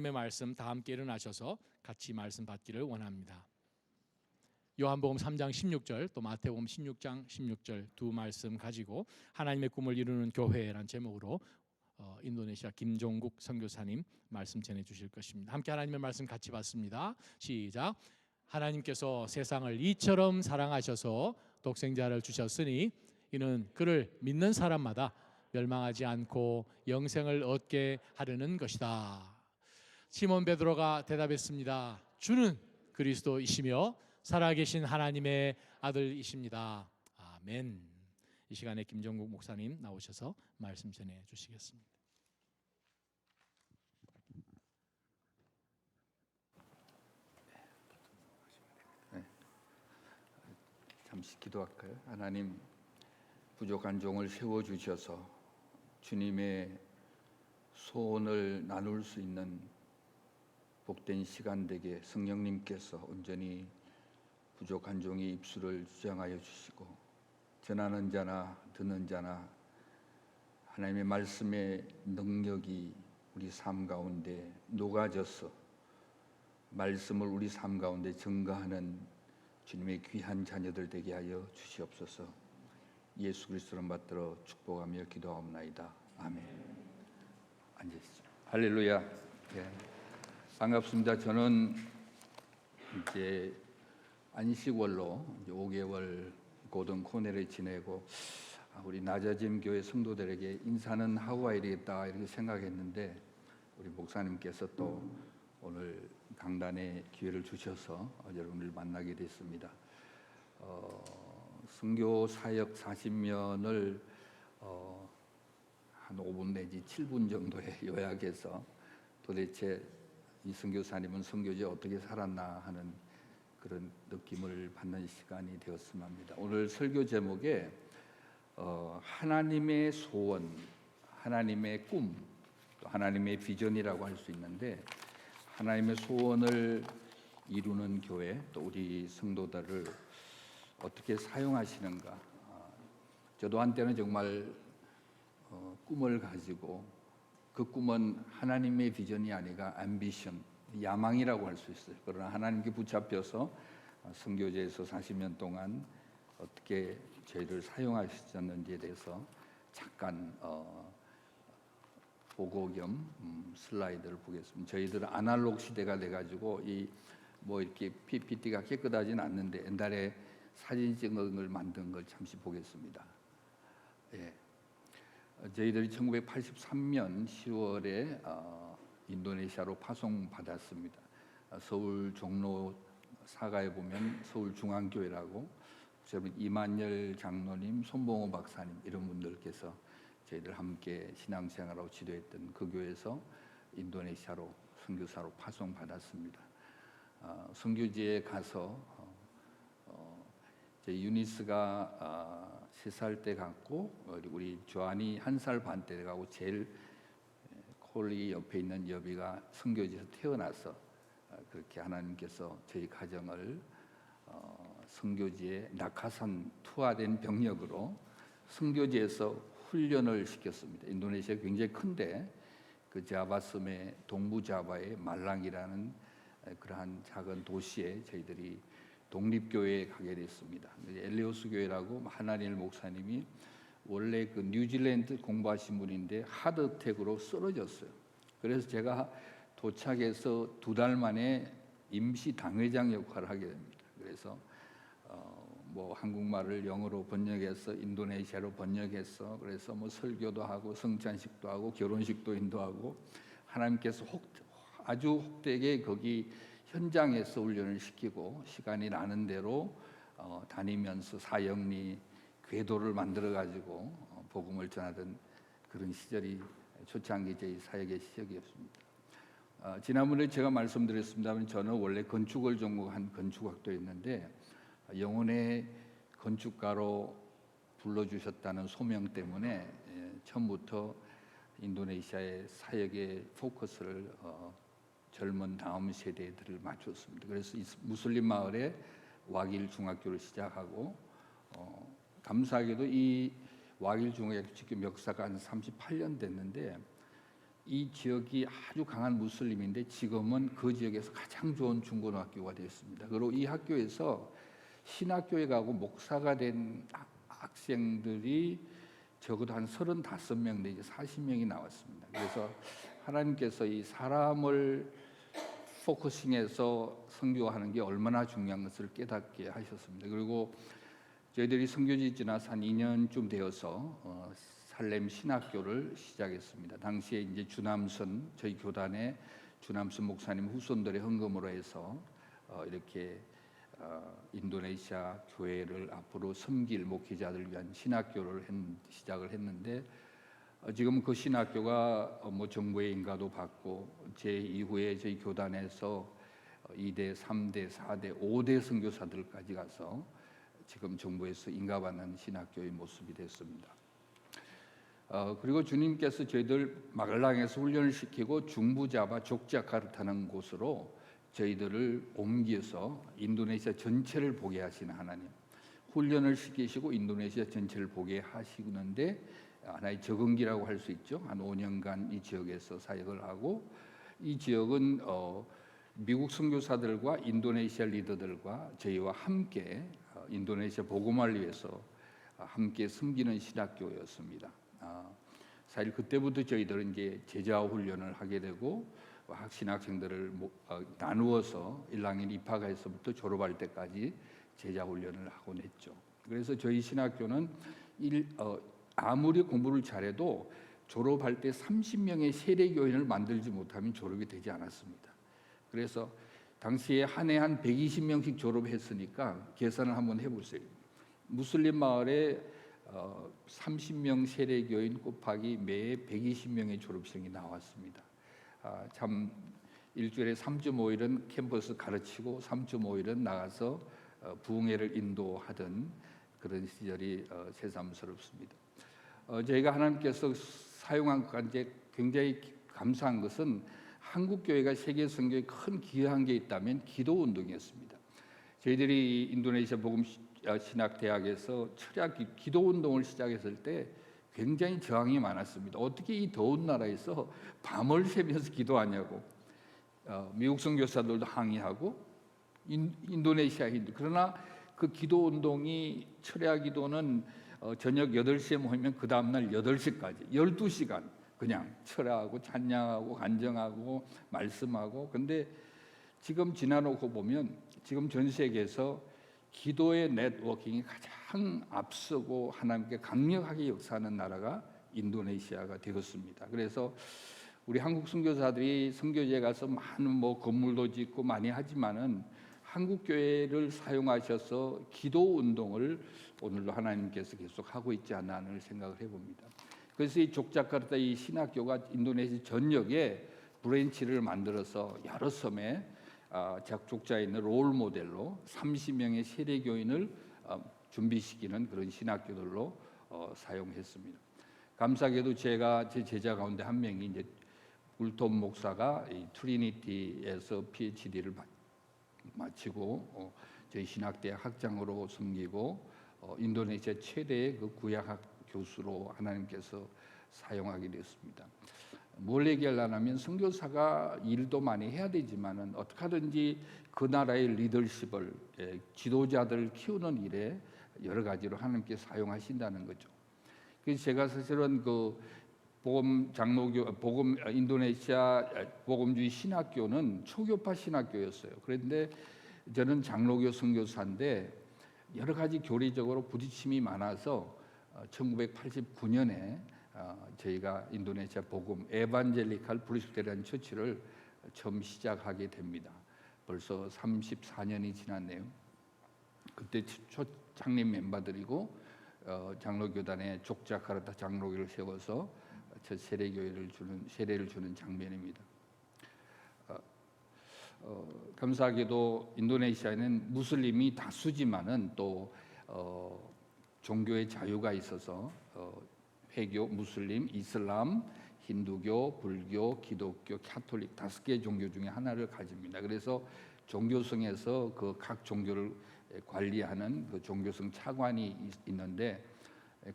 하나님의 말씀 다 함께 일어나셔서 같이 말씀 받기를 원합니다. 요한복음 3장 16절 또 마태복음 16장 16절 두 말씀 가지고 하나님의 꿈을 이루는 교회라는 제목으로 인도네시아 김종국 선교사님 말씀 전해 주실 것입니다. 함께 하나님의 말씀 같이 받습니다. 시작. 하나님께서 세상을 이처럼 사랑하셔서 독생자를 주셨으니 이는 그를 믿는 사람마다 멸망하지 않고 영생을 얻게 하려는 것이다. 시몬 베드로가 대답했습니다. 주는 그리스도이시며 살아계신 하나님의 아들이십니다. 아멘. 이 시간에 김종국 목사님 나오셔서 말씀 전해 주시겠습니다. 잠시 기도할까요? 하나님, 부족한 종을 세워주셔서 주님의 소원을 나눌 수 있는 복된 시간 되게 성령님께서 온전히 부족한 종의 입술을 주장하여 주시고 전하는 자나 듣는 자나 하나님의 말씀의 능력이 우리 삶 가운데 녹아져서 말씀을 우리 삶 가운데 증거하는 주님의 귀한 자녀들 되게 하여 주시옵소서. 예수 그리스도를 받들어 축복하며 기도하옵나이다. 아멘. 앉으시죠. 할렐루야. 예. 반갑습니다. 저는 이제 안식월로 이제 5개월 고등 코넬을 지내고 우리 낮아짐 교회 성도들에게 인사는 하고 와야 되겠다 이렇게 생각했는데 우리 목사님께서 또 오늘 강단에 기회를 주셔서 여러분을 만나게 됐습니다. 선교 사역 40면을 한 5분 내지 7분 정도에 요약해서 도대체 이 선교사님은 선교지에 어떻게 살았나 하는 그런 느낌을 받는 시간이 되었으면 합니다. 오늘 설교 제목에 하나님의 소원, 하나님의 꿈, 또 하나님의 비전이라고 할 수 있는데 하나님의 소원을 이루는 교회, 또 우리 성도들을 어떻게 사용하시는가. 저도 한때는 정말 꿈을 가지고 그 꿈은 하나님의 비전이 아니라 앰비션, 야망이라고 할 수 있어요. 그러나 하나님께 붙잡혀서 선교제에서 40년 동안 어떻게 저희를 사용하셨는지에 대해서 잠깐 보고 겸 슬라이드를 보겠습니다. 저희들은 아날로그 시대가 돼가지고 뭐 이렇게 PPT가 깨끗하진 않는데 옛날에 사진 찍은 걸 만든 걸 잠시 보겠습니다. 예. 저희들이 1983년 10월에 인도네시아로 파송받았습니다. 서울 종로 사가에 보면 서울중앙교회라고 이만열 장로님, 손봉호 박사님 이런 분들께서 저희들 함께 신앙생활하고 지도했던 그 교회에서 인도네시아로 선교사로 파송받았습니다. 선교지에 가서 제 유니스가 3살 때 갔고 우리 조안이 1살 반 때 가고 제일 콜리 옆에 있는 여비가 선교지에서 태어나서 그렇게 하나님께서 저희 가정을 선교지에 낙하산 투하된 병력으로 선교지에서 훈련을 시켰습니다. 인도네시아가 굉장히 큰데 그 자바섬의 동부 자바의 말랑이라는 그러한 작은 도시에 저희들이 독립교회에 가게 됐습니다. 엘리오스 교회라고 하나니엘 목사님이 원래 그 뉴질랜드 공부하신 분인데 하드어택으로 쓰러졌어요. 그래서 제가 도착해서 2달 만에 임시 당회장 역할을 하게 됩니다. 그래서 뭐 한국말을 영어로 번역해서 인도네시아로 번역해서 그래서 뭐 설교도 하고 성찬식도 하고 결혼식도 인도하고 하나님께서 아주 혹되게 거기 현장에서 훈련을 시키고 시간이 나는 대로 다니면서 사역리 궤도를 만들어 가지고 복음을 전하던 그런 시절이 초창기 저희 사역의 시작이었습니다. 지난번에 제가 말씀드렸습니다만 저는 원래 건축을 전공한 건축학도였는데 영혼의 건축가로 불러주셨다는 소명 때문에 처음부터 인도네시아의 사역의 포커스를 젊은 다음 세대들을 맞췄습니다. 그래서 무슬림 마을에 와길 중학교를 시작하고 감사하게도 이 와길 중학교 지금 역사가 한 38년 됐는데 이 지역이 아주 강한 무슬림인데 지금은 그 지역에서 가장 좋은 중고등학교가 되었습니다. 그리고 이 학교에서 신학교에 가고 목사가 된 학생들이 적어도 한 35명 내지 40명이 나왔습니다. 그래서 하나님께서 이 사람을 포커싱해서 선교하는 게 얼마나 중요한 것을 깨닫게 하셨습니다. 그리고 저희들이 선교지 지나서 한 2년쯤 되어서 살렘 신학교를 시작했습니다. 당시에 이제 주남선 저희 교단의 주남선 목사님 후손들의 헌금으로 해서 이렇게 인도네시아 교회를 앞으로 섬길 목회자들 위한 신학교를 시작을 했는데 지금 그 신학교가 뭐 정부의 인가도 받고 제 이후에 저희 교단에서 2대, 3대, 4대, 5대 선교사들까지 가서 지금 정부에서 인가받는 신학교의 모습이 됐습니다. 그리고 주님께서 저희들 마갈랑에서 훈련을 시키고 중부자바 족자카르타는 곳으로 저희들을 옮겨서 인도네시아 전체를 보게 하시는 하나님, 훈련을 시키시고 인도네시아 전체를 보게 하시는데 하나의 적응기라고 할 수 있죠. 한 5년간 이 지역에서 사역을 하고, 이 지역은 미국 선교사들과 인도네시아 리더들과 저희와 함께 인도네시아 복음화를 위해서 함께 섬기는 신학교였습니다. 사실 그때부터 저희들은 이제 제자 훈련을 하게 되고 신학생들을 나누어서 1학년 입학해서부터 졸업할 때까지 제자 훈련을 하곤 했죠. 그래서 저희 신학교는 아무리 공부를 잘해도 졸업할 때 30명의 세례교인을 만들지 못하면 졸업이 되지 않았습니다. 그래서 당시에 한 해 한 120명씩 졸업했으니까 계산을 한번 해보세요. 무슬림 마을에 30명 세례교인 곱하기 매해 120명의 졸업생이 나왔습니다. 참 일주일에 3.5일은 캠퍼스 가르치고 3.5일은 나가서 부흥회를 인도하던 그런 시절이 새삼스럽습니다. 저희가 하나님께서 사용한 것까지 굉장히 감사한 것은 한국 교회가 세계 선교에 큰 기여한 게 있다면 기도 운동이었습니다. 저희들이 인도네시아 복음 신학 대학에서 철야 기도 운동을 시작했을 때 굉장히 저항이 많았습니다. 어떻게 이 더운 나라에서 밤을 새면서 기도하냐고. 미국 선교사들도 항의하고 인도네시아 힌두. 그러나 그 기도 운동이 철야 기도는 저녁 8시에 모이면 그 다음 날 8시까지 12시간 그냥 철야하고 찬양하고 간정하고 말씀하고. 근데 지금 지나놓고 보면 지금 전 세계에서 기도의 네트워킹이 가장 앞서고 하나님께 강력하게 역사하는 나라가 인도네시아가 되었습니다. 그래서 우리 한국 선교사들이 선교지에 가서 많은 건물도 짓고 많이 하지만은 한국 교회를 사용하셔서 기도 운동을 오늘도 하나님께서 계속 하고 있지 않나 하는 생각을 해봅니다. 그래서 이 족자카르타 이 신학교가 인도네시아 전역에 브랜치를 만들어서 여러 섬에 족자에 있는 롤 모델로 30명의 세례교인을 준비시키는 그런 신학교들로 사용했습니다. 감사하게도 제가 제 제자 가운데 한 명이 이제 울톰 목사가 이 트리니티에서 PhD를 마치고 저희 신학대학 학장으로 섬기고 인도네시아 최대의 그 구약학 교수로 하나님께서 사용하게 되었습니다. 뭘 얘기하려면 선교사가 일도 많이 해야 되지만은 어떻게 하든지 그 나라의 리더십을 지도자들을 키우는 일에 여러 가지로 하나님께 사용하신다는 거죠. 그래서 제가 사실은 그 인도네시아 복음주의 신학교는 초교파 신학교였어요. 그런데 저는 장로교 선교사인데 여러 가지 교리적으로 부딪힘이 많아서 1989년에 저희가 인도네시아 복음 에반젤리칼 프리스비테리안 처치를 처음 시작하게 됩니다. 벌써 34년이 지났네요. 그때 초 창립 멤버들이고 장로교단의 족자카르타 장로교를 세워서 첫 세례를 주는 장면입니다. 감사하게도 인도네시아에는 무슬림이 다수지만은 또 종교의 자유가 있어서 회교, 무슬림, 이슬람, 힌두교, 불교, 기독교, 카톨릭 5개 종교 중에 하나를 가집니다. 그래서 종교성에서 그 각 종교를 관리하는 그 종교성 차관이 있는데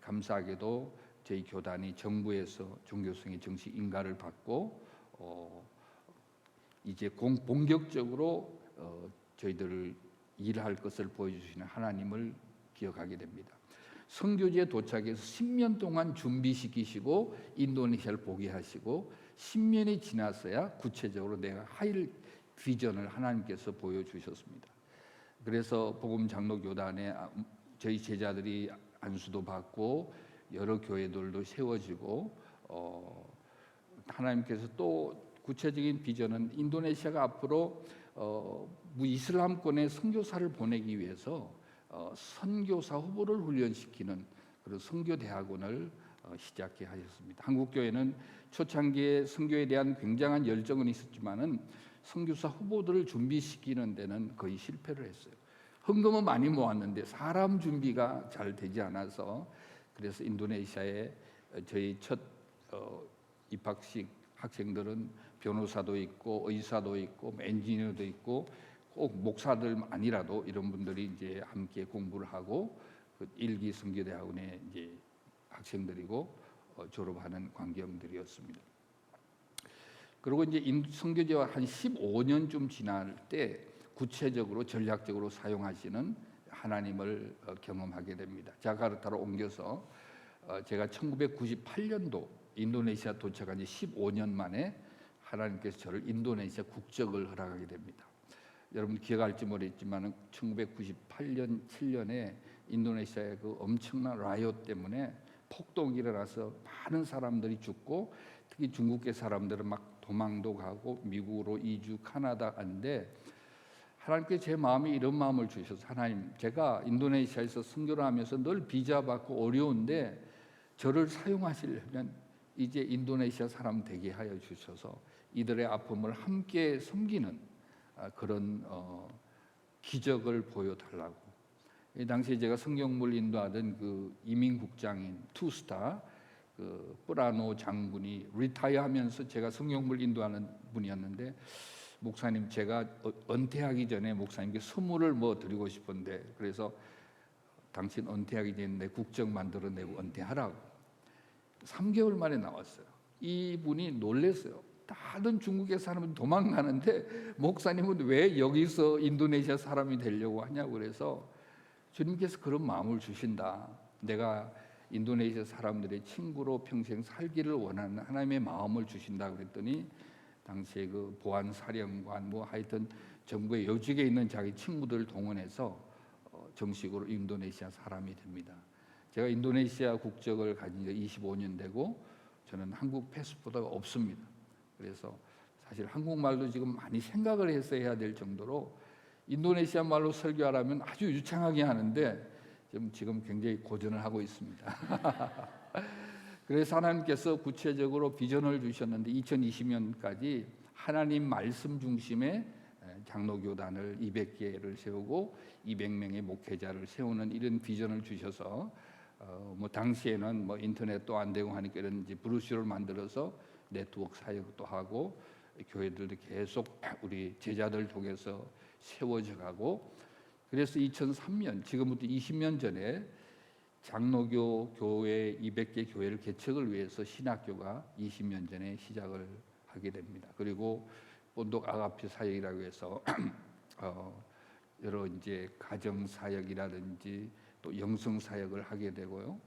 감사하게도 저희 교단이 정부에서 종교성의 정식 인가를 받고 이제 본격적으로 저희들을 일할 것을 보여주시는 하나님을 기억하게 됩니다. 선교지에 도착해서 10년 동안 준비시키시고 인도네시아를 보게 하시고 10년이 지났어야 구체적으로 내가 할 비전을 하나님께서 보여주셨습니다. 그래서 복음 장로교단에 저희 제자들이 안수도 받고 여러 교회들도 세워지고 하나님께서 또 구체적인 비전은 인도네시아가 앞으로 이슬람권의 선교사를 보내기 위해서 선교사 후보를 훈련시키는 그런 선교대학원을 시작해 하셨습니다. 한국 교회는 초창기에 선교에 대한 굉장한 열정은 있었지만은 선교사 후보들을 준비시키는 데는 거의 실패를 했어요. 헌금은 많이 모았는데 사람 준비가 잘 되지 않아서 그래서 인도네시아에 저희 첫 입학식 학생들은 변호사도 있고 의사도 있고 엔지니어도 있고 꼭 목사들 아니라도 이런 분들이 이제 함께 공부를 하고 그 일기 선교대학원에 이제 학생들이고 졸업하는 광경들이었습니다. 그리고 이제 선교제와 한 15년쯤 지날 때 구체적으로 전략적으로 사용하시는 하나님을 경험하게 됩니다. 자카르타로 옮겨서 제가 1998년도 인도네시아 도착한 지 15년 만에 하나님께서 저를 인도네시아 국적을 허락하게 됩니다. 여러분 기억할지 모르겠지만 1998년 7년에 인도네시아의 그 엄청난 라이엇 때문에 폭동이 일어나서 많은 사람들이 죽고 특히 중국계 사람들은 막 도망도 가고 미국으로 이주, 카나다 갔는데 하나님께 제 마음에 이런 마음을 주셔서 하나님 제가 인도네시아에서 선교를 하면서 늘 비자 받고 어려운데 저를 사용하시려면 이제 인도네시아 사람 되게 하여 주셔서 이들의 아픔을 함께 섬기는 그런 기적을 보여달라고. 이 당시에 제가 성경물 인도하던 그 이민국장인 투스타 그 뿌라노 장군이 리타이어하면서 제가 성경물 인도하는 분이었는데 목사님 제가 은퇴하기 전에 목사님께 선물을 뭐 드리고 싶은데 그래서 당신 은퇴하기 전에 내 국적 만들어내고 은퇴하라고 3개월 만에 나왔어요. 이분이 놀랐어요. 다른 중국의 사람은 도망가는데 목사님은 왜 여기서 인도네시아 사람이 되려고 하냐고 그래서 주님께서 그런 마음을 주신다. 내가 인도네시아 사람들의 친구로 평생 살기를 원하는 하나님의 마음을 주신다 그랬더니 당시에 그 보안 사령관 뭐 하여튼 정부의 요직에 있는 자기 친구들을 동원해서 정식으로 인도네시아 사람이 됩니다. 제가 인도네시아 국적을 가진 지 25년 되고 저는 한국 패스포트가 없습니다. 그래서 사실 한국말도 지금 많이 생각을 해서 해야 될 정도로 인도네시아 말로 설교하려면 아주 유창하게 하는데 지금 굉장히 고전을 하고 있습니다. 그래서 하나님께서 구체적으로 비전을 주셨는데 2020년까지 하나님 말씀 중심의 장로교단을 200개를 세우고 200명의 목회자를 세우는 이런 비전을 주셔서 뭐 당시에는 뭐 인터넷도 안 되고 하니까 이런 이제 브로셔를 만들어서 네트워크 사역도 하고 교회들도 계속 우리 제자들 통해서 세워져 가고 그래서 2003년 지금부터 20년 전에 장로교 교회 200개 교회를 개척을 위해서 신학교가 20년 전에 시작을 하게 됩니다. 그리고 본독 아가페 사역이라고 해서 여러 이제 가정 사역이라든지 또 영성 사역을 하게 되고요.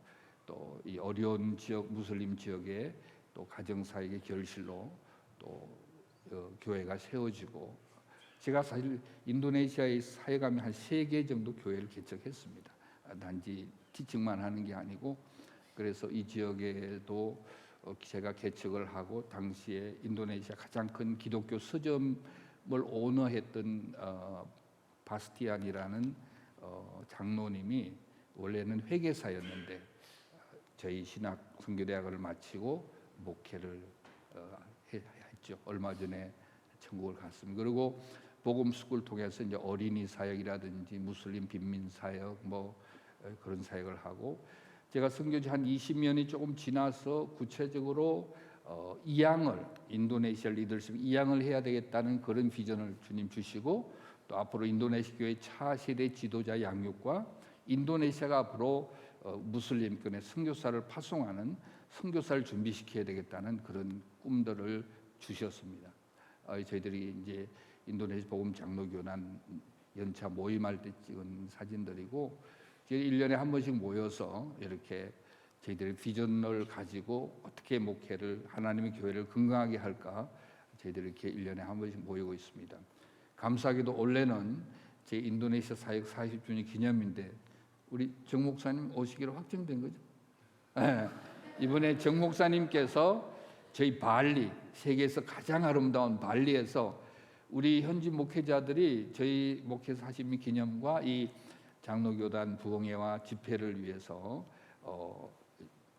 또 이 어려운 지역 무슬림 지역에 또 가정 사역의 결실로 또 교회가 세워지고 제가 사실 인도네시아에 사역하면 한 3개 정도 교회를 개척했습니다. 단지 티칭만 하는 게 아니고 그래서 이 지역에도 제가 개척을 하고 당시에 인도네시아 가장 큰 기독교 서점을 오너했던 바스티안이라는 장로님이 원래는 회계사였는데 저희 신학 선교대학을 마치고 목회를 했죠. 얼마 전에 천국을 갔습니다. 그리고 복음스쿨 통해서 이제 어린이 사역이라든지 무슬림 빈민 사역 뭐 그런 사역을 하고 제가 선교지 한 20년이 조금 지나서 구체적으로 이양을 인도네시아 리더십 이양을 해야 되겠다는 그런 비전을 주님 주시고 또 앞으로 인도네시아 교회 차세대 지도자 양육과 인도네시아가 앞으로 무슬림권의 선교사를 파송하는 선교사를 준비시켜야 되겠다는 그런 꿈들을 주셨습니다. 저희들이 이제 인도네시아 복음 장로교단 연차 모임할 때 찍은 사진들이고, 1년에 한 번씩 모여서 이렇게 저희들의 비전을 가지고 어떻게 목회를, 하나님의 교회를 건강하게 할까, 저희들이 이렇게 1년에 한 번씩 모이고 있습니다. 감사하게도 올해는 제 인도네시아 사역 40주년 기념인데 우리 정 목사님 오시기로 확정된 거죠? 네. 이번에 정 목사님께서 저희 발리, 세계에서 가장 아름다운 발리에서 우리 현지 목회자들이 저희 목회 40년 기념과 이 장로교단 부흥회와 집회를 위해서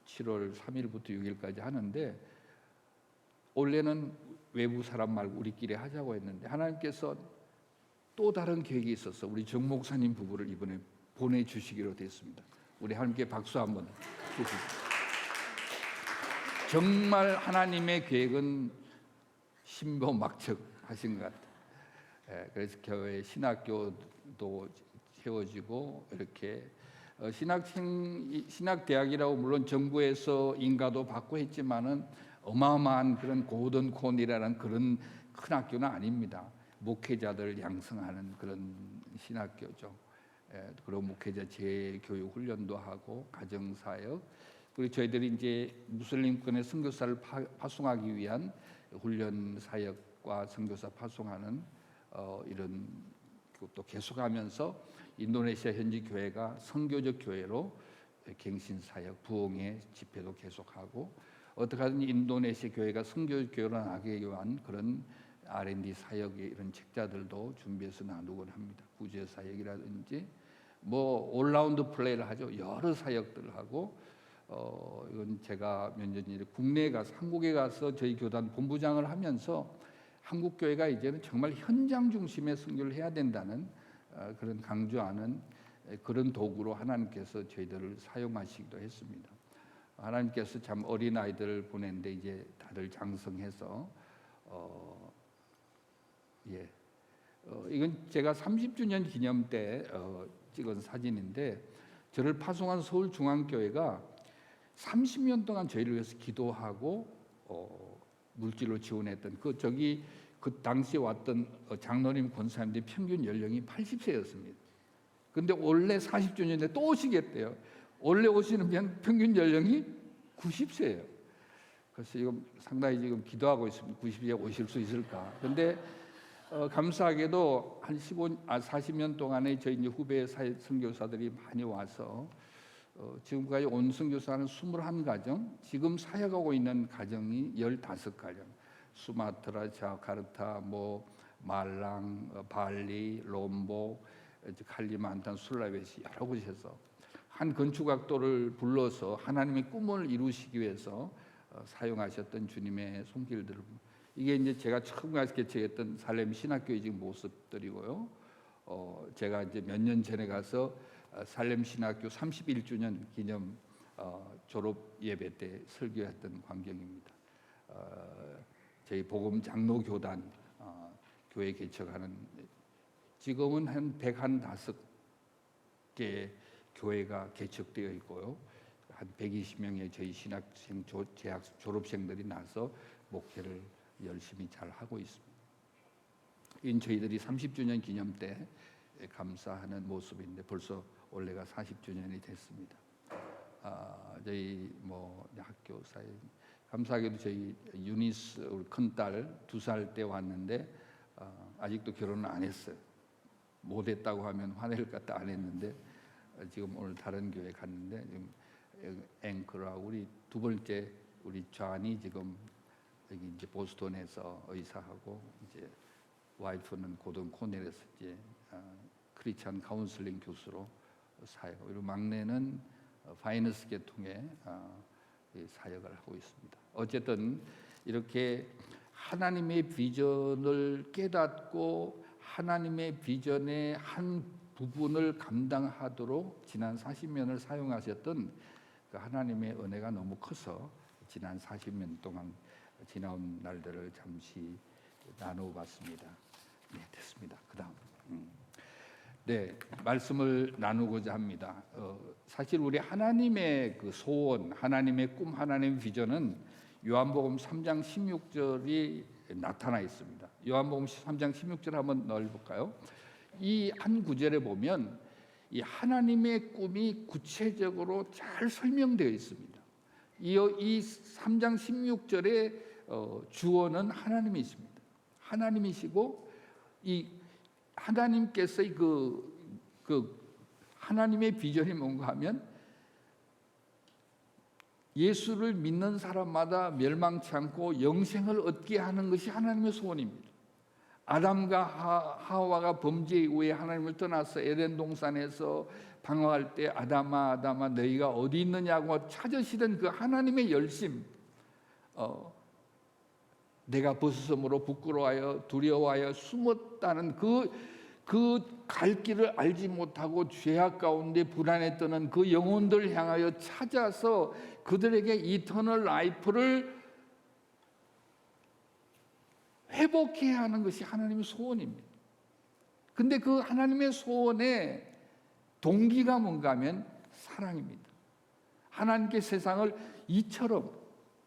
7월 3일부터 6일까지 하는데, 원래는 외부 사람 말고 우리끼리 하자고 했는데 하나님께서 또 다른 계획이 있어서 우리 정 목사님 부부를 이번에 보내주시기로 됐습니다. 우리 함께 박수 한번 주시죠. 정말 하나님의 계획은 신보막측하신 것 같아요. 그래서 교회 신학교도 세워지고 이렇게 신학대학이라고 물론 정부에서 인가도 받고 했지만은 어마어마한 그런 고든콘이라는 그런 큰 학교는 아닙니다. 목회자들 양성하는 그런 신학교죠. 그리고 목회자 재교육 훈련도 하고 가정사역, 그리고 저희들이 이제 무슬림권의 선교사를 파송하기 위한 훈련 사역과 선교사 파송하는 이런 것도 계속하면서 인도네시아 현지 교회가 선교적 교회로 갱신 사역, 부흥회 집회도 계속하고, 어떻게 하든 인도네시아 교회가 선교적 교회로 나가기 위한 그런 R&D 사역의 이런 책자들도 준비해서 나누곤 합니다. 구제 사역이라든지 뭐 올라운드 플레이를 하죠. 여러 사역들을 하고, 이건 제가 몇 년 전에 국내에 가서, 한국에 가서 저희 교단 본부장을 하면서 한국 교회가 이제는 정말 현장 중심의 선교를 해야 된다는 그런 강조하는 그런 도구로 하나님께서 저희들을 사용하시기도 했습니다. 하나님께서 참 어린 아이들을 보냈는데 이제 다들 장성해서 이건 제가 30주년 기념 때 찍은 사진인데, 저를 파송한 서울중앙교회가 30년 동안 저희를 위해서 기도하고 물질로 지원했던 그 당시에 왔던 장로님 권사님들의 평균 연령이 80세였습니다. 근데 원래 40주년에 또 오시겠대요. 원래 오시는 평균 연령이 90세예요. 그래서 지금 상당히 지금 기도하고 있습니다. 90세에 오실 수 있을까? 근데 감사하게도 한 40년 동안에 저희 이제 후배 선교사들이 많이 와서 지금까지 온 선교사는 21가정, 지금 사역하고 있는 가정이 15가정. 수마트라, 자카르타, 말랑, 발리, 롬복, 칼리만탄, 술라베시 여러 곳에서 한 건축학도를 불러서 하나님의 꿈을 이루시기 위해서 사용하셨던 주님의 손길들을, 이게 이제 제가 처음 가서 개척했던 살렘 신학교의 지금 모습들이고요. 제가 이제 몇 년 전에 가서 살렘 신학교 31주년 기념 졸업 예배 때 설교했던 광경입니다. 저희 복음 장로교단 교회 개척하는, 지금은 한 115개 교회가 개척되어 있고요. 한 120명의 저희 신학생 재학 졸업생들이 나서 목회를 열심히 잘 하고 있습니다. 이 저희들이 30주년 기념 때 감사하는 모습인데 벌써 올해가 40주년이 됐습니다. 저희 학교 사이 감사하게도 저희 유니스 우리 큰딸 2살 때 왔는데 아직도 결혼을 안 했어요. 못했다고 하면 화낼 것 같아 안 했는데, 지금 오늘 다른 교회 갔는데 지금 앵커라고 우리 두 번째 우리 좌니 지금 여기 이제 보스턴에서 의사하고, 이제 와이프는 고등 코넬에서 이제 크리스찬 카운슬링 교수로 사역하고, 그리고 막내는 파이낸스 계통의 사역을 하고 있습니다. 어쨌든 이렇게 하나님의 비전을 깨닫고 하나님의 비전의 한 부분을 감당하도록 지난 40년을 사용하셨던 그 하나님의 은혜가 너무 커서 지난 40년 동안 지나온 날들을 잠시 나누어봤습니다. 네, 됐습니다. 그다음 네, 말씀을 나누고자 합니다. 사실 우리 하나님의 그 소원, 하나님의 꿈, 하나님의 비전은 요한복음 3장 16절이 나타나 있습니다. 요한복음 3장 16절 한번 넓을까요? 이 한 구절에 보면 이 하나님의 꿈이 구체적으로 잘 설명되어 있습니다. 이 3장 16절의 주어는 하나님이십니다. 하나님이시고 이 하나님께서 그 하나님의 비전이 뭔가 하면 예수를 믿는 사람마다 멸망치 않고 영생을 얻게 하는 것이 하나님의 소원입니다. 아담과 하와가 범죄 이후에 하나님을 떠나서 에덴 동산에서 방황할 때 아담아 아담아 너희가 어디 있느냐고 찾으시던 그 하나님의 열심, 내가 벗어섬으로 부끄러워하여 두려워하여 숨었다는 그 갈 길을 알지 못하고 죄악 가운데 불안에 떠는 그 영혼들 향하여 찾아서 그들에게 이터널 라이프를 회복해야 하는 것이 하나님의 소원입니다. 근데 그 하나님의 소원의 동기가 뭔가 하면 사랑입니다. 하나님께 세상을 이처럼,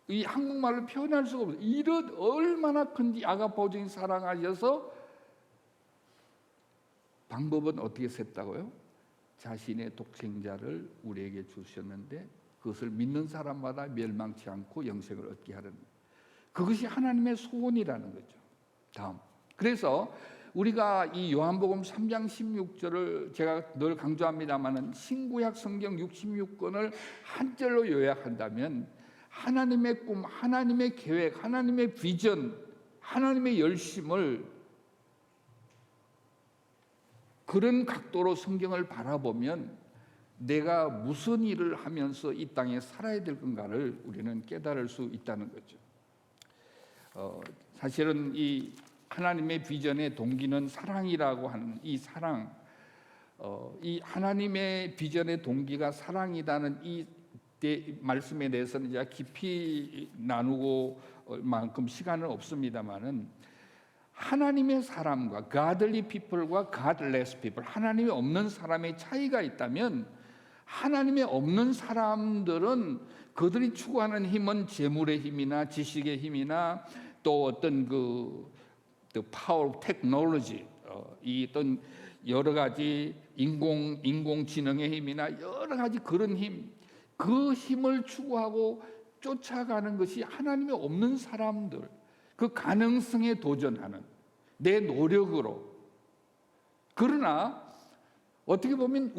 이 한국말로 표현할 수가 없어요. 이런 얼마나 큰지 아가파오적인 사랑하셔서 방법은 어떻게 셌다고요? 자신의 독생자를 우리에게 주셨는데 그것을 믿는 사람마다 멸망치 않고 영생을 얻게 하는, 그것이 하나님의 소원이라는 거죠. 다음, 그래서 우리가 이 요한복음 3장 16절을 제가 늘 강조합니다마는 신구약 성경 66권을 한 절로 요약한다면 하나님의 꿈, 하나님의 계획, 하나님의 비전, 하나님의 열심을 그런 각도로 성경을 바라보면 내가 무슨 일을 하면서 이 땅에 살아야 될 건가를 우리는 깨달을 수 있다는 거죠. 사실은 이 하나님의 비전의 동기는 사랑이라고 하는 이 사랑, 이 하나님의 비전의 동기가 사랑이라는 이 말씀에 대해서는 제가 깊이 나누고 만큼 시간은 없습니다만은 하나님의 사람과 godly people과 godless people, 하나님이 없는 사람의 차이가 있다면 하나님이 없는 사람들은 그들이 추구하는 힘은 재물의 힘이나 지식의 힘이나 또 어떤 the power of technology, 이 어떤 여러 가지 인공지능의 힘이나 여러 가지 그런 힘, 그 힘을 추구하고 쫓아가는 것이 하나님이 없는 사람들, 그 가능성에 도전하는 내 노력으로. 그러나 어떻게 보면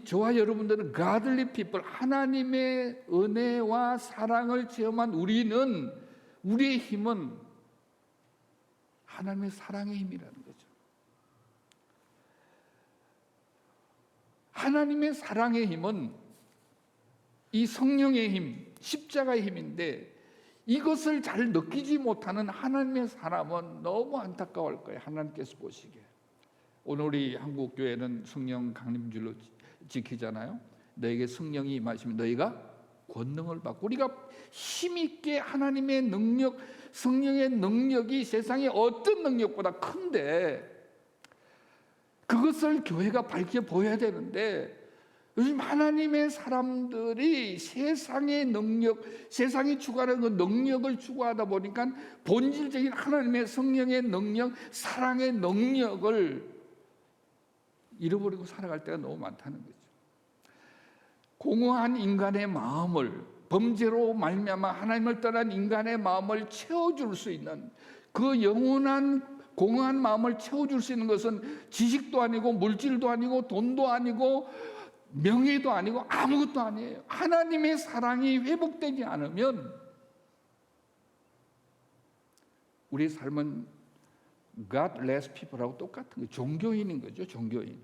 저와 여러분들은 godly people, 하나님의 은혜와 사랑을 체험한 우리는, 우리의 힘은 하나님의 사랑의 힘이라는 거죠. 하나님의 사랑의 힘은 이 성령의 힘, 십자가의 힘인데 이것을 잘 느끼지 못하는 하나님의 사람은 너무 안타까워할 거예요. 하나님께서 보시기에. 오늘 우리 한국교회는 성령 강림줄로 지키잖아요. 너에게 성령이 임하시면 너희가 권능을 받고, 우리가 힘있게 하나님의 능력, 성령의 능력이 세상의 어떤 능력보다 큰데 그것을 교회가 밝혀 보여야 되는데 요즘 하나님의 사람들이 세상의 능력, 세상이 추구하는 그 능력을 추구하다 보니까 본질적인 하나님의 성령의 능력, 사랑의 능력을 잃어버리고 살아갈 때가 너무 많다는 거죠. 공허한 인간의 마음을, 범죄로 말미암아 하나님을 떠난 인간의 마음을 채워줄 수 있는, 그 영원한 공허한 마음을 채워줄 수 있는 것은 지식도 아니고 물질도 아니고 돈도 아니고 명예도 아니고 아무것도 아니에요. 하나님의 사랑이 회복되지 않으면 우리 삶은 godless people하고 똑같은 거예요. 종교인인 거죠. 종교인.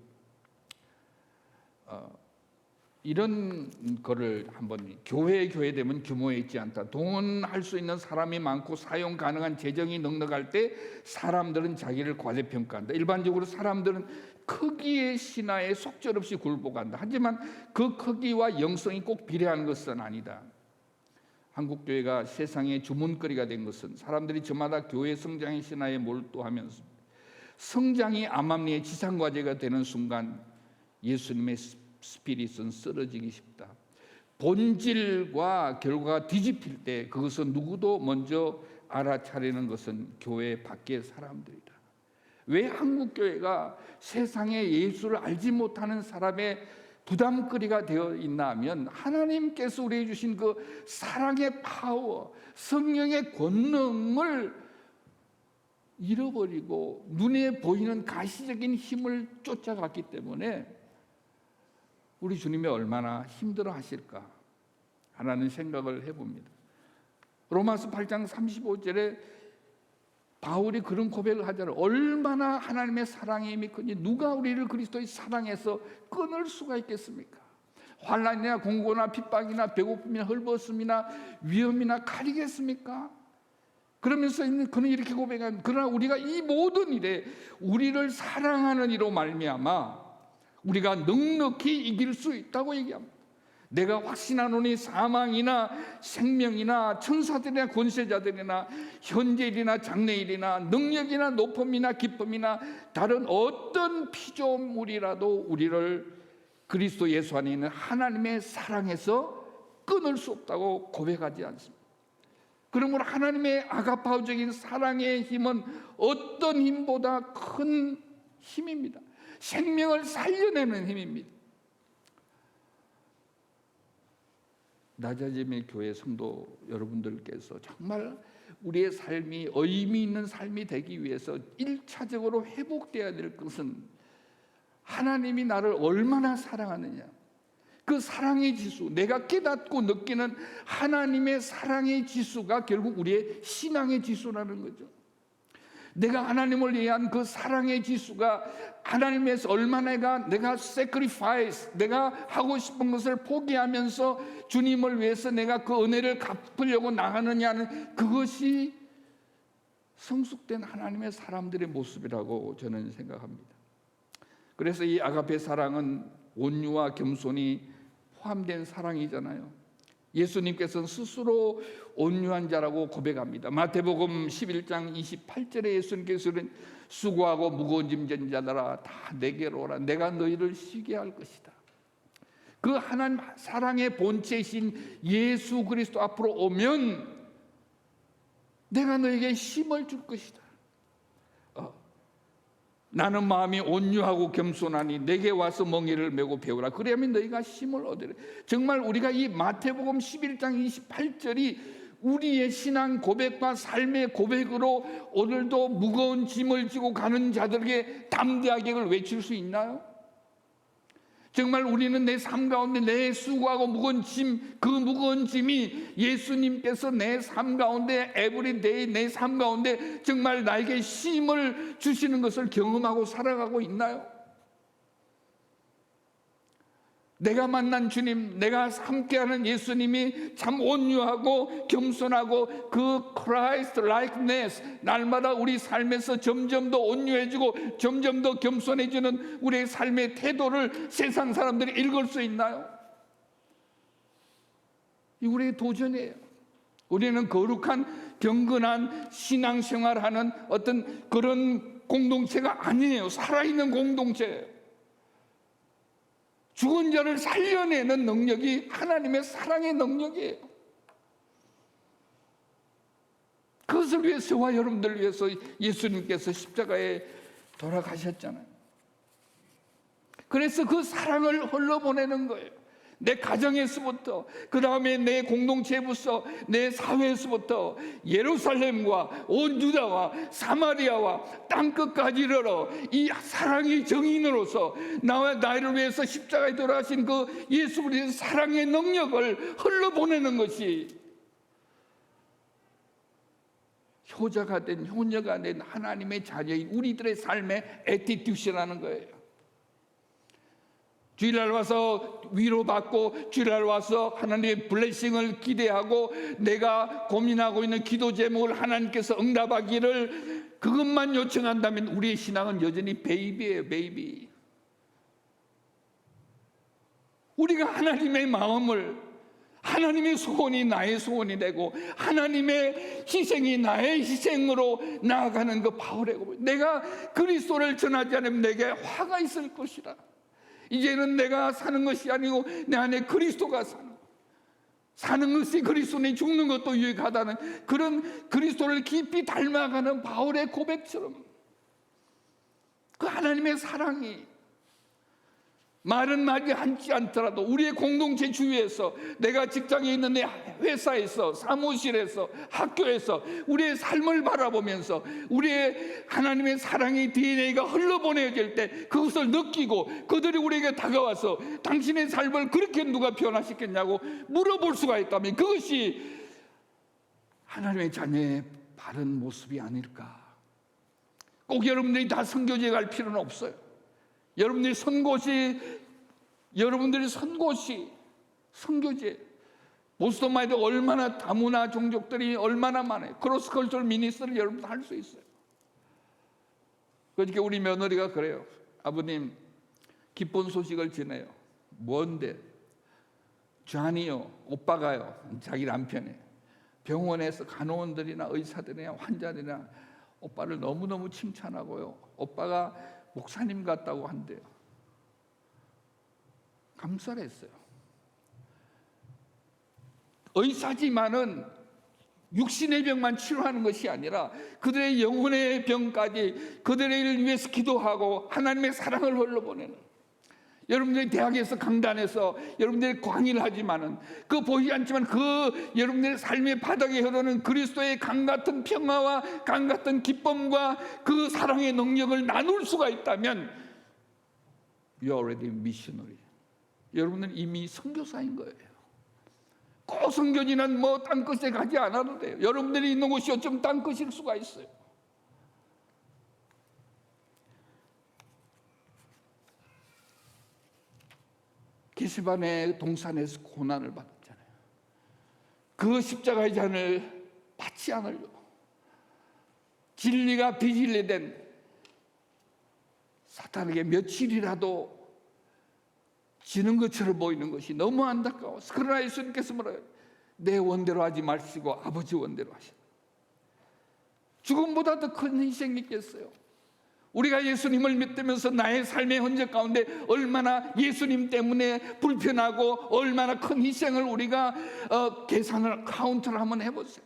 이런 거를 한번, 교회 되면 규모에 있지 않다. 동원할 수 있는 사람이 많고 사용 가능한 재정이 넉넉할 때 사람들은 자기를 과대평가한다. 일반적으로 사람들은 크기의 신화에 속절없이 굴복한다. 하지만 그 크기와 영성이 꼭 비례하는 것은 아니다. 한국교회가 세상의 주문거리가 된 것은 사람들이 저마다 교회 성장의 신화에 몰두하면서 성장이 암암리의 지상과제가 되는 순간 예수님의 스피릿은 쓰러지기 쉽다. 본질과 결과가 뒤집힐 때 그것은 누구도 먼저 알아차리는 것은 교회 밖의 사람들이다. 왜 한국교회가 세상에 예수를 알지 못하는 사람의 부담거리가 되어 있나 하면 하나님께서 우리에게 주신 그 사랑의 파워, 성령의 권능을 잃어버리고 눈에 보이는 가시적인 힘을 쫓아갔기 때문에 우리 주님이 얼마나 힘들어 하실까 하는 생각을 해봅니다. 로마서 8장 35절에 바울이 그런 고백을 하잖아요. 얼마나 하나님의 사랑의 힘이 크니 누가 우리를 그리스도의 사랑에서 끊을 수가 있겠습니까? 환난이나 공고나 핍박이나 배고픔이나 헐벗음이나 위험이나 칼이겠습니까? 그러면서 그는 이렇게 고백한, 그러나 우리가 이 모든 일에 우리를 사랑하는 이로 말미암아 우리가 넉넉히 이길 수 있다고 얘기합니다. 내가 확신하노니 사망이나 생명이나 천사들이나 권세자들이나 현재일이나 장래일이나 능력이나 높음이나 기쁨이나 다른 어떤 피조물이라도 우리를 그리스도 예수 안에 있는 하나님의 사랑에서 끊을 수 없다고 고백하지 않습니다. 그러므로 하나님의 아가파우적인 사랑의 힘은 어떤 힘보다 큰 힘입니다. 생명을 살려내는 힘입니다. 낮아짐의 교회 성도 여러분들께서 정말 우리의 삶이 의미 있는 삶이 되기 위해서 1차적으로 회복되어야 될 것은 하나님이 나를 얼마나 사랑하느냐, 그 사랑의 지수, 내가 깨닫고 느끼는 하나님의 사랑의 지수가 결국 우리의 신앙의 지수라는 거죠. 내가 하나님을 위한 그 사랑의 지수가 하나님에서 얼마나 내가 sacrifice, 내가 하고 싶은 것을 포기하면서 주님을 위해서 내가 그 은혜를 갚으려고 나가느냐는 그것이 성숙된 하나님의 사람들의 모습이라고 저는 생각합니다. 그래서 이 아가페 사랑은 온유와 겸손이 포함된 사랑이잖아요. 예수님께서는 스스로 온유한 자라고 고백합니다. 마태복음 11장 28절에 예수님께서는 수고하고 무거운 짐진 자들아 다 내게로 오라, 내가 너희를 쉬게 할 것이다. 그 하나님 사랑의 본체이신 예수 그리스도 앞으로 오면 내가 너에게 힘을 줄 것이다. 나는 마음이 온유하고 겸손하니 내게 와서 멍에를 메고 배우라, 그러면 너희가 힘을 얻으리라. 정말 우리가 이 마태복음 11장 28절이 우리의 신앙 고백과 삶의 고백으로 오늘도 무거운 짐을 지고 가는 자들에게 담대하게 이걸 외칠 수 있나요? 정말 우리는 내 삶 가운데 내 수고하고 무거운 짐, 그 무거운 짐이 예수님께서 내 삶 가운데 에브리데이 내 삶 가운데 정말 나에게 힘을 주시는 것을 경험하고 살아가고 있나요? 내가 만난 주님, 내가 함께하는 예수님이 참 온유하고 겸손하고 그 Christ likeness, 날마다 우리 삶에서 점점 더 온유해지고 점점 더 겸손해지는 우리의 삶의 태도를 세상 사람들이 읽을 수 있나요? 이 우리의 도전이에요. 우리는 거룩한 경건한 신앙생활하는 어떤 그런 공동체가 아니에요. 살아있는 공동체예요. 죽은 자를 살려내는 능력이 하나님의 사랑의 능력이에요. 그것을 위해서 저와 여러분들을 위해서 예수님께서 십자가에 돌아가셨잖아요. 그래서 그 사랑을 흘러보내는 거예요. 내 가정에서부터, 그 다음에 내 공동체부터, 내 사회에서부터 예루살렘과 온 유다와 사마리아와 땅끝까지 이르러 이 사랑의 정인으로서 나와 나를 위해서 십자가에 돌아가신 그 예수 그리스도의 사랑의 능력을 흘러보내는 것이 효자가 된, 효녀가 된 하나님의 자녀인 우리들의 삶의 애티튜드라는 거예요. 주일날 와서 위로받고, 주일날 와서 하나님의 블레싱을 기대하고, 내가 고민하고 있는 기도 제목을 하나님께서 응답하기를 그것만 요청한다면 우리의 신앙은 여전히 베이비예요. 베이비. 우리가 하나님의 마음을, 하나님의 소원이 나의 소원이 되고 하나님의 희생이 나의 희생으로 나아가는 그 바울의 고백. 내가 그리스도를 전하지 않으면 내게 화가 있을 것이라. 이제는 내가 사는 것이 아니고 내 안에 그리스도가 사는 것이 그리스도니 죽는 것도 유익하다는 그런 그리스도를 깊이 닮아가는 바울의 고백처럼 그 하나님의 사랑이 말은 많이 하지 않더라도 우리의 공동체 주위에서, 내가 직장에 있는 내 회사에서, 사무실에서, 학교에서 우리의 삶을 바라보면서 우리의 하나님의 사랑의 DNA가 흘러보내질 때 그것을 느끼고 그들이 우리에게 다가와서 당신의 삶을 그렇게 누가 변화시켰냐고 물어볼 수가 있다면 그것이 하나님의 자녀의 바른 모습이 아닐까. 꼭 여러분들이 다 선교지에 갈 필요는 없어요. 여러분들이 선교지, 보스턴만 해도 얼마나 다문화 종족들이 얼마나 많아요. 크로스컬처럴 미니스트를 여러분들 할 수 있어요. 그러니까 우리 며느리가 그래요. 아버님, 기쁜 소식을 전해요. 뭔데? 좌니요, 오빠가요, 자기 남편이 병원에서 간호원들이나 의사들이나 환자들이나 오빠를 너무너무 칭찬하고요, 오빠가 목사님 같다고 한대요. 감사했어요. 의사지만은 육신의 병만 치료하는 것이 아니라 그들의 영혼의 병까지 그들의 일을 위해서 기도하고 하나님의 사랑을 흘러보내는, 여러분들이 대학에서 강단에서 여러분들이 강의를 하지만은 그 보이지 않지만 그 여러분들의 삶의 바닥에 흐르는 그리스도의 강 같은 평화와 강 같은 기쁨과 그 사랑의 능력을 나눌 수가 있다면 You are already missionary. 여러분은 이미 선교사인 거예요. 꼭 선교지는 뭐 땅끝에 가지 않아도 돼요. 여러분들이 있는 곳이 어쩌면 땅끝일 수가 있어요. 게세바네 동산에서 고난을 받았잖아요. 그 십자가의 잔을 받지 않으려고 진리가 비진리된 사탄에게 며칠이라도 지는 것처럼 보이는 것이 너무 안타까워서, 그러나 예수님께서 뭐라요? 내 원대로 하지 마시고 아버지 원대로 하시라. 죽음보다 더 큰 희생이 있겠어요? 우리가 예수님을 믿으면서 나의 삶의 흔적 가운데 얼마나 예수님 때문에 불편하고 얼마나 큰 희생을 우리가 계산을 카운트를 한번 해보세요.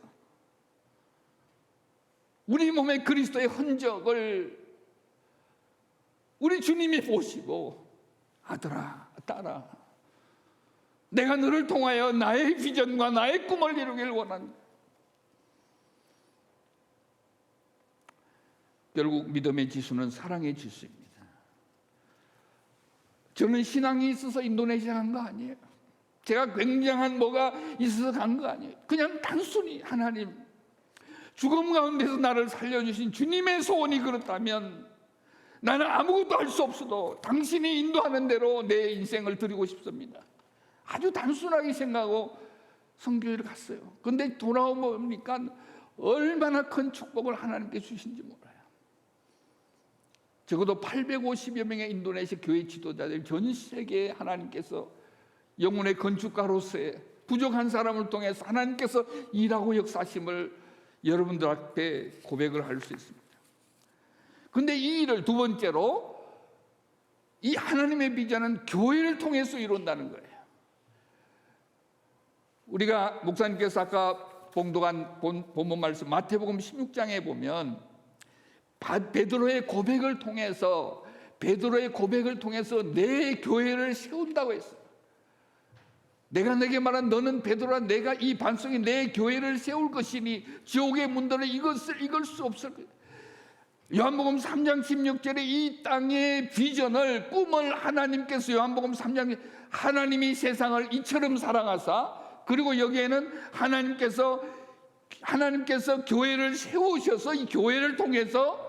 우리 몸에 그리스도의 흔적을 우리 주님이 보시고, 아들아, 딸아, 내가 너를 통하여 나의 비전과 나의 꿈을 이루길 원한다. 결국 믿음의 지수는 사랑의 지수입니다. 저는 신앙이 있어서 인도네시아 간 거 아니에요. 제가 굉장한 뭐가 있어서 간 거 아니에요. 그냥 단순히 하나님, 죽음 가운데서 나를 살려주신 주님의 소원이 그렇다면 나는 아무것도 할 수 없어도 당신이 인도하는 대로 내 인생을 드리고 싶습니다. 아주 단순하게 생각하고 선교회를 갔어요. 그런데 돌아오니까 얼마나 큰 축복을 하나님께 주신지 몰라요. 적어도 850여 명의 인도네시아 교회 지도자들, 전 세계에 하나님께서 영혼의 건축가로서의 부족한 사람을 통해서 하나님께서 일하고 역사하심을 여러분들 앞에 고백을 할 수 있습니다. 그런데 이 일을 두 번째로, 이 하나님의 비전은 교회를 통해서 이룬다는 거예요. 우리가 목사님께서 아까 봉독한 본문 말씀 마태복음 16장에 보면 베드로의 고백을 통해서 내 교회를 세운다고 했어요. 내가 내게 말한 너는 베드로라, 내가 이 반석이 내 교회를 세울 것이니 지옥의 문들은 이걸 수 없을 거예요. 요한복음 3장 16절에 이 땅의 비전을, 꿈을 하나님께서 요한복음 3장 하나님이 세상을 이처럼 사랑하사, 그리고 여기에는 하나님께서 교회를 세우셔서 이 교회를 통해서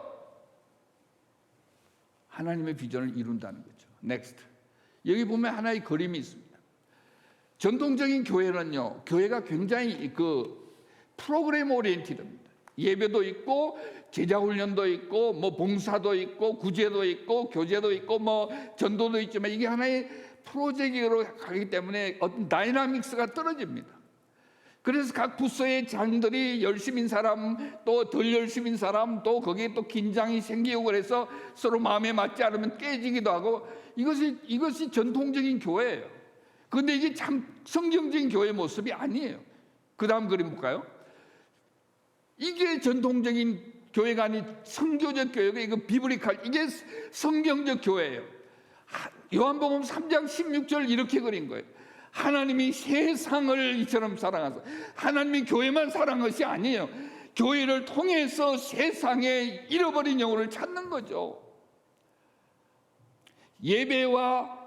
하나님의 비전을 이룬다는 거죠. 넥스트. 여기 보면 하나의 그림이 있습니다. 전통적인 교회는요, 교회가 굉장히 프로그램 오리엔티드입니다. 예배도 있고 제자훈련도 있고 뭐 봉사도 있고 구제도 있고 교제도 있고 뭐 전도도 있지만 이게 하나의 프로젝트로 가기 때문에 어떤 다이나믹스가 떨어집니다. 그래서 각 부서의 장들이 열심인 사람, 또 덜 열심인 사람, 또 거기에 또 긴장이 생기고 그래서 서로 마음에 맞지 않으면 깨지기도 하고, 이것이 전통적인 교회예요. 그런데 이게 참 성경적인 교회 모습이 아니에요. 그 다음 그림 볼까요? 이게 전통적인 교회가 아닌 성교적 교회가, 이거 비브리칼, 이게 성경적 교회예요. 요한복음 3장 16절 이렇게 그린 거예요. 하나님이 세상을 이처럼 사랑하사, 하나님이 교회만 사랑한 것이 아니에요. 교회를 통해서 세상에 잃어버린 영혼을 찾는 거죠. 예배와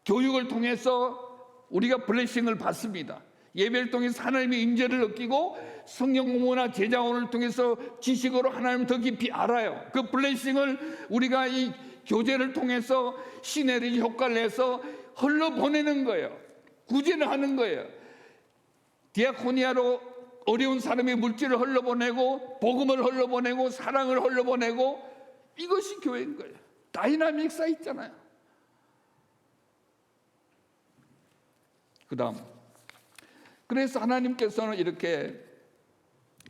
교육을 통해서 우리가 블레싱을 받습니다. 예배를 통해서 하나님의 임재를 느끼고 성경 공부나 제자원을 통해서 지식으로 하나님을 더 깊이 알아요. 그 블레싱을 우리가 이 교제를 통해서 시너지 효과를 내서 흘러보내는 거예요. 구제를 하는 거예요. 디아코니아로 어려운 사람의 물질을 흘러보내고, 복음을 흘러보내고, 사랑을 흘러보내고, 이것이 교회인 거예요. 다이나믹 쌓여 있잖아요. 그 다음, 그래서 하나님께서는 이렇게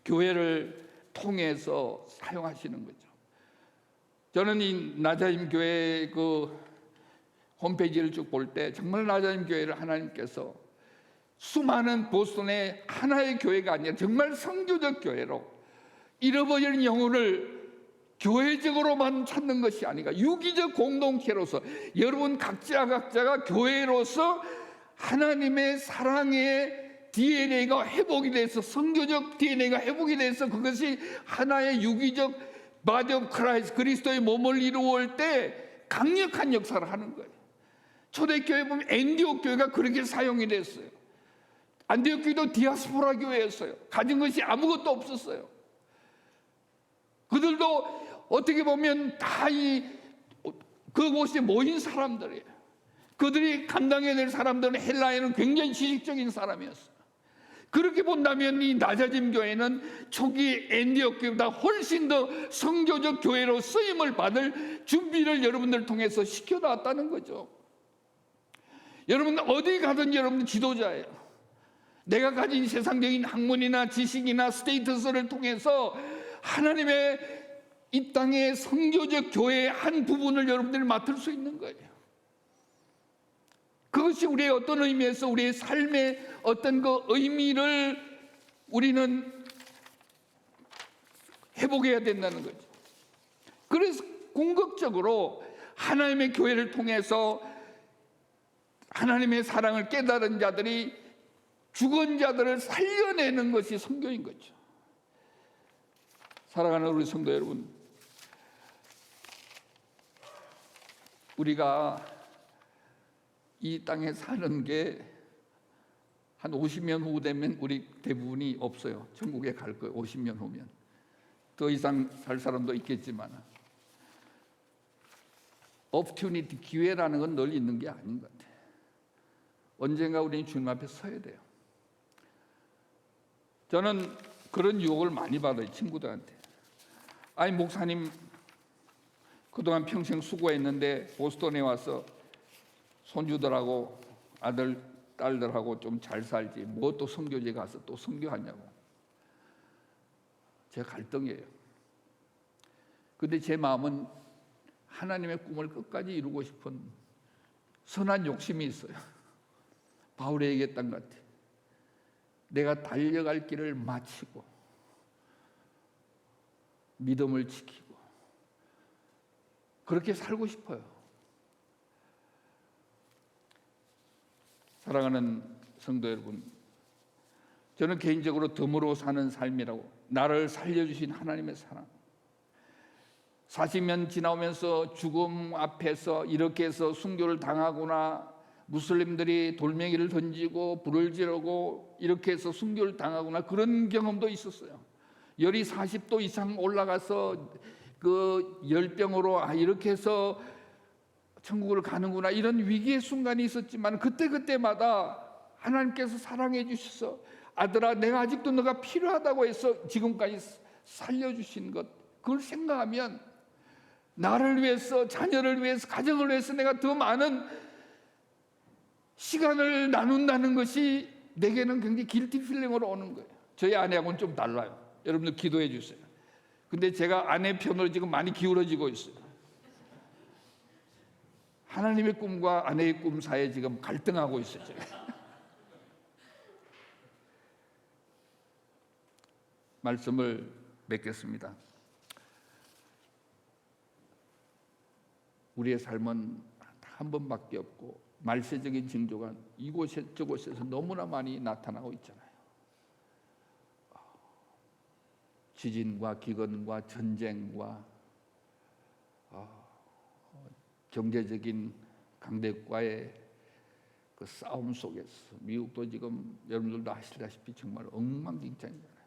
교회를 통해서 사용하시는 거죠. 저는 이 나자임 교회 그 홈페이지를 쭉 볼 때 정말 나자임 교회를 하나님께서 수많은 보스턴의 하나의 교회가 아니라 정말 성교적 교회로 잃어버린 영혼을 교회적으로만 찾는 것이 아니라 유기적 공동체로서 여러분 각자가 교회로서 하나님의 사랑의 DNA가 회복이 돼서, 성교적 DNA가 회복이 돼서 그것이 하나의 유기적 바디 오브 크라이스트, 그리스도의 몸을 이루어올 때 강력한 역사를 하는 거예요. 초대교회 보면 안디옥 교회가 그렇게 사용이 됐어요. 안디옥 교회도 디아스포라 교회였어요. 가진 것이 아무것도 없었어요. 그들도 어떻게 보면 다 그곳에 모인 사람들이에요. 그들이 감당해야 될 사람들은 헬라에는 굉장히 지식적인 사람이었어요. 그렇게 본다면 이 나자짐 교회는 초기 안디옥 교회보다 훨씬 더 성교적 교회로 쓰임을 받을 준비를 여러분들 통해서 시켜놨다는 거죠. 여러분 어디 가든 여러분 지도자예요. 내가 가진 세상적인 학문이나 지식이나 스테이터스를 통해서 하나님의 이 땅의 성교적 교회의 한 부분을 여러분들이 맡을 수 있는 거예요. 그것이 우리의 어떤 의미에서 우리의 삶의 어떤 그 의미를 우리는 회복해야 된다는 거죠. 그래서 궁극적으로 하나님의 교회를 통해서 하나님의 사랑을 깨달은 자들이 죽은 자들을 살려내는 것이 성교인 거죠. 사랑하는 우리 성도 여러분, 우리가 이 땅에 사는 게 한 50년 후 되면 우리 대부분이 없어요. 천국에 갈 거예요. 50년 후면. 더 이상 살 사람도 있겠지만, opportunity, 기회라는 건 늘 있는 게 아닌 것 같아요. 언젠가 우리는 주님 앞에 서야 돼요. 저는 그런 유혹을 많이 받아요. 친구들한테. 아니 목사님 그동안 평생 수고했는데 보스턴에 와서 손주들하고 아들 딸들하고 좀 잘 살지 뭐 또 선교제 가서 또 선교하냐고. 제 갈등이에요. 근데 제 마음은 하나님의 꿈을 끝까지 이루고 싶은 선한 욕심이 있어요. 바울이 얘기했던 것 같아요. 내가 달려갈 길을 마치고 믿음을 지키고 그렇게 살고 싶어요. 사랑하는 성도 여러분, 저는 개인적으로 덤으로 사는 삶이라고, 나를 살려주신 하나님의 사랑, 40년 지나오면서 죽음 앞에서 이렇게 해서 순교를 당하거나 무슬림들이 돌멩이를 던지고 불을 지르고 이렇게 해서 순교를 당하거나 그런 경험도 있었어요. 열이 40도 이상 올라가서 그 열병으로 이렇게 해서 천국을 가는구나 이런 위기의 순간이 있었지만 그때마다 하나님께서 사랑해 주셔서 아들아 내가 아직도 너가 필요하다고 해서 지금까지 살려주신 것, 그걸 생각하면 나를 위해서, 자녀를 위해서, 가정을 위해서 내가 더 많은 시간을 나눈다는 것이 내게는 굉장히 길티 필링으로 오는 거예요. 저희 아내하고는 좀 달라요. 여러분들 기도해 주세요. 근데 제가 아내 편으로 지금 많이 기울어지고 있어요. 하나님의 꿈과 아내의 꿈 사이에 지금 갈등하고 있어요. 제가. 말씀을 맺겠습니다. 우리의 삶은 한 번밖에 없고 말세적인 징조가 이곳에 저곳에서 너무나 많이 나타나고 있잖아요. 지진과 기근과 전쟁과 경제적인 강대국과의 그 싸움 속에서 미국도 지금 여러분들도 아시다시피 정말 엉망진창이잖아요.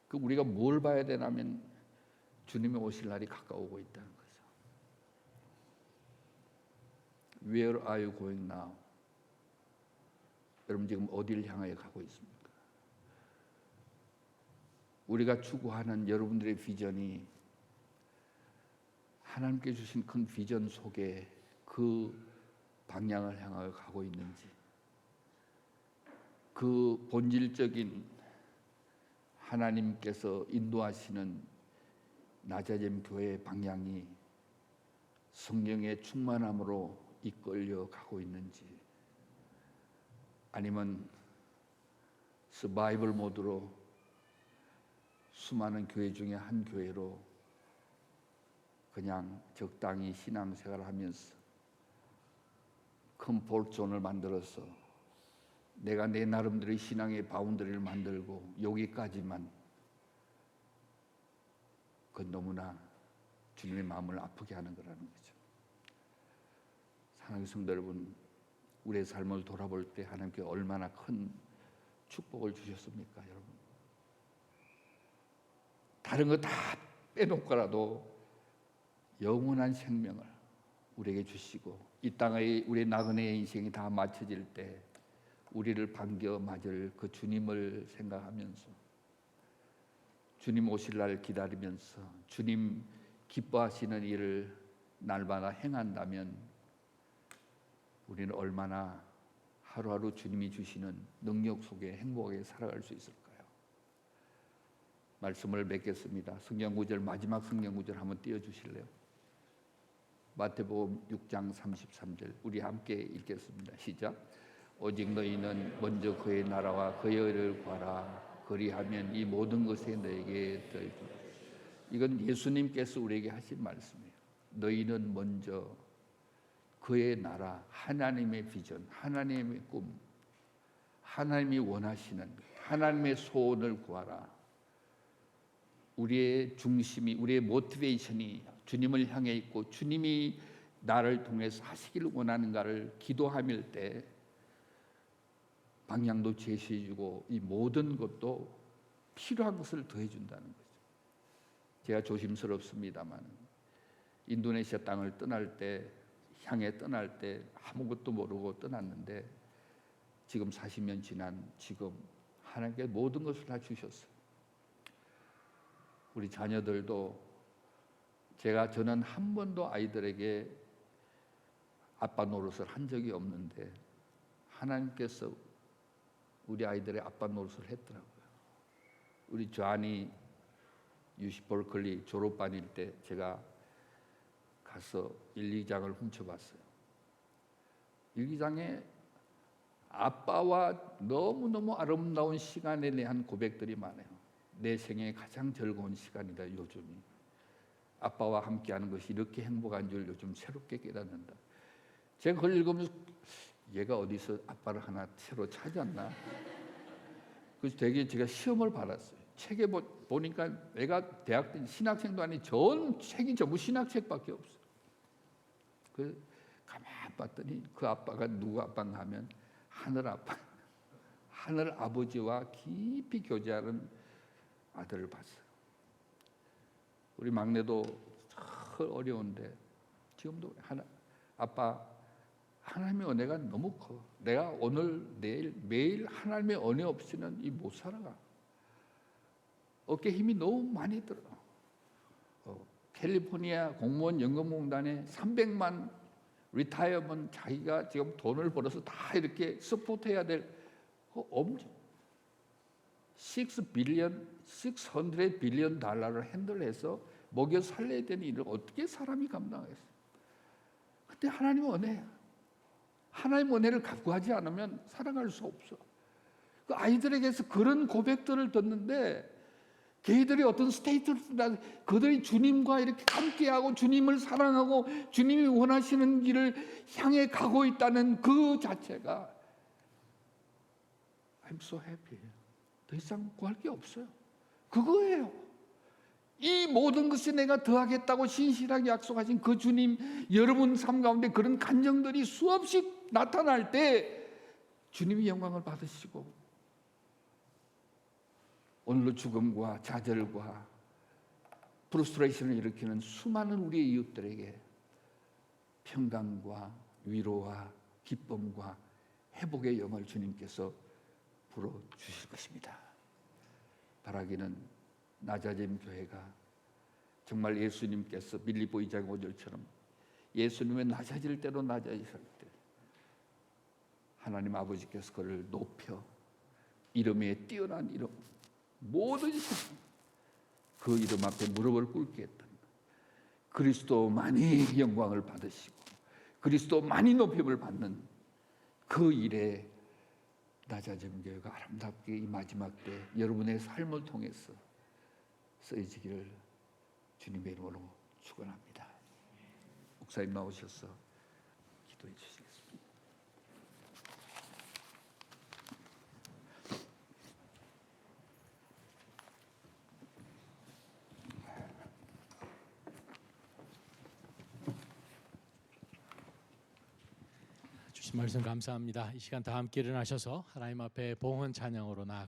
그 우리가 뭘 봐야 되냐면 주님이 오실 날이 가까우고 있다는 거죠. Where are you going now? 여러분 지금 어디를 향하여 가고 있습니까? 우리가 추구하는 여러분들의 비전이 하나님께 주신 큰 비전 속에 그 방향을 향하여 가고 있는지, 그 본질적인 하나님께서 인도하시는 나자렘 교회의 방향이 성령의 충만함으로 이끌려 가고 있는지, 아니면 서바이벌 모드로 수많은 교회 중에 한 교회로 그냥 적당히 신앙생활을 하면서 컴포트존을 만들어서 내가 내 나름대로의 신앙의 바운더리를 만들고 여기까지만, 그건 너무나 주님의 마음을 아프게 하는 거라는 거죠. 사랑하는 성도 여러분, 우리의 삶을 돌아볼 때 하나님께 얼마나 큰 축복을 주셨습니까, 여러분? 다른 거 다 빼놓고라도 영원한 생명을 우리에게 주시고, 이 땅의 우리 나그네의 인생이 다 마쳐질 때 우리를 반겨 맞을 그 주님을 생각하면서, 주님 오실 날 기다리면서 주님 기뻐하시는 일을 날마다 행한다면 우리는 얼마나 하루하루 주님이 주시는 능력 속에 행복하게 살아갈 수 있을까요? 말씀을 맺겠습니다. 성경 구절, 마지막 성경 구절 한번 띄워주실래요? 마태복음 6장 33절 우리 함께 읽겠습니다. 시작. 오직 너희는 먼저 그의 나라와 그의 의를 구하라. 그리하면 이 모든 것이 너에게 더해주리라. 이건 예수님께서 우리에게 하신 말씀이에요. 너희는 먼저 그의 나라, 하나님의 비전, 하나님의 꿈, 하나님이 원하시는 하나님의 소원을 구하라. 우리의 중심이, 우리의 모티베이션이 주님을 향해 있고 주님이 나를 통해서 하시기를 원하는가를 기도함일 때 방향도 제시해주고 이 모든 것도 필요한 것을 더해준다는 거죠. 제가 조심스럽습니다만 인도네시아 땅을 떠날 때, 향해 떠날 때 아무것도 모르고 떠났는데 지금 40년 지난 지금 하나님께 모든 것을 다 주셨어요. 우리 자녀들도 저는 한 번도 아이들에게 아빠 노릇을 한 적이 없는데 하나님께서 우리 아이들의 아빠 노릇을 했더라고요. 우리 조안이 UC 버클리 졸업반일 때 제가 가서 1, 2장을 훔쳐봤어요. 1, 2장에 아빠와 너무너무 아름다운 시간에 대한 고백들이 많아요. 내 생애 가장 즐거운 시간이다, 요즘이. 아빠와 함께하는 것이 이렇게 행복한 줄 요즘 새롭게 깨닫는다. 제가 그걸 읽으면서 얘가 어디서 아빠를 하나 새로 찾았나? 그래서 되게 제가 시험을 받았어요. 책에 보니까 내가 대학 때 신학생도 아니 전 책이 전부 신학책밖에 없어요. 그래서 가만히 봤더니 그 아빠가 누구 아빠인가 하면 하늘 아빠, 하늘 아버지와 깊이 교제하는 아들을 봤어요. 우리 막내도 참 어려운데 지금도 아빠 하나님의 은혜가 너무 커. 내가 오늘 내일 매일 하나님의 은혜 없이는 못 살아가. 어깨 힘이 너무 많이 들어. 캘리포니아 공무원 연금공단에 300만 리타이어먼 자기가 지금 돈을 벌어서 다 이렇게 서포트해야 될 엄청 6 빌리언 달러를 핸들해서 먹여 살려야 되는 일을 어떻게 사람이 감당하겠어요? 근데 하나님 은혜야. 하나님 은혜를 갖고 하지 않으면 살아갈 수 없어. 그 아이들에게서 그런 고백들을 듣는데 걔들이 어떤 스테이트나 그들이 주님과 이렇게 함께하고 주님을 사랑하고 주님이 원하시는 길을 향해 가고 있다는 그 자체가 I'm so happy. 더 이상 구할 게 없어요. 그거예요. 이 모든 것이 내가 더하겠다고 신실하게 약속하신 그 주님, 여러분 삶 가운데 그런 간정들이 수없이 나타날 때 주님이 영광을 받으시고 오늘로 죽음과 좌절과 프루스트레이션을 일으키는 수많은 우리의 이웃들에게 평강과 위로와 기쁨과 회복의 영을 주님께서 불어주실 것입니다. 바라기는 나자잼 교회가 정말 예수님께서 빌립보 2장 5절처럼 예수님의 낮아질 대로 낮아질 때 하나님 아버지께서 그를 높여 이름에 뛰어난 이름 모든 세상 그 이름 앞에 무릎을 꿇게 했던 그리스도만이 영광을 받으시고 그리스도만이 높임을 받는 그 일에 나자잼 교회가 아름답게 이 마지막 때 여러분의 삶을 통해서 쓰여지기를 주님의 이름으로 축원합니다. 목사님 나오셔서 기도해 주시겠습니다. 주신 말씀 감사합니다. 이 시간 다 함께 일어나셔서 하나님 앞에 봉헌 찬양으로 나아